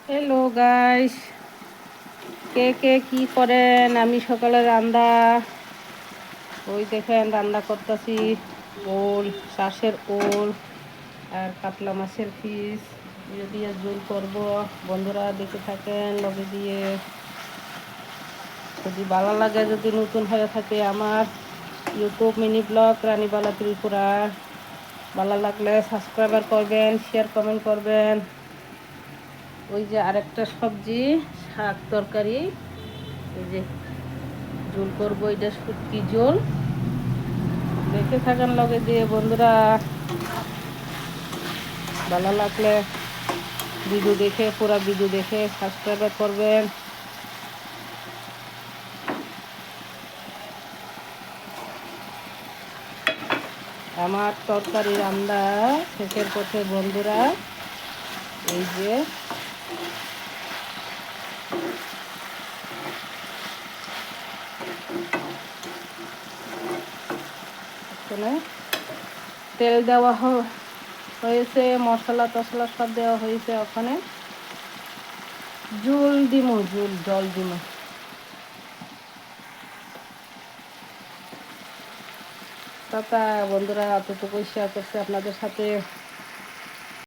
Hello guys, কে কে কি করেন? আমি সকালে রান্না, ওই দেখেন রান্না করতেছি। ওল, চাষের ওল আর কাতলা মাছের পিস দিয়ে ঝোল করব। বন্ধুরা দেখে থাকেন লগে দিয়ে। যদি ভালো লাগে, যদি নতুন হয়ে থাকে আমার YouTube mini blog Ranibala Tripura, ভালো লাগলে সাবস্ক্রাইবার করবেন, শেয়ার কমেন্ট করবেন। ওই যে আরেকটা সবজি, শাক তরকারি, এই যে ঝোল করবো, এটা শুটকি ঝোল। দেখে থাকেন লগে দিয়ে বন্ধুরা। ভালো লাগলে পুরা ভিডিও দেখে সাবস্ক্রাইব করবেন। আমার তরকারি রান্না শেষের পথে বন্ধুরা। এই যে এখানে তেল দেওয়া হয়েছে, মশলা টশলা সব দেওয়া হয়েছে। ওখানে জল দিমু। টাটা বন্ধুরা, এতটুকুই শেয়ার করছে আপনাদের সাথে।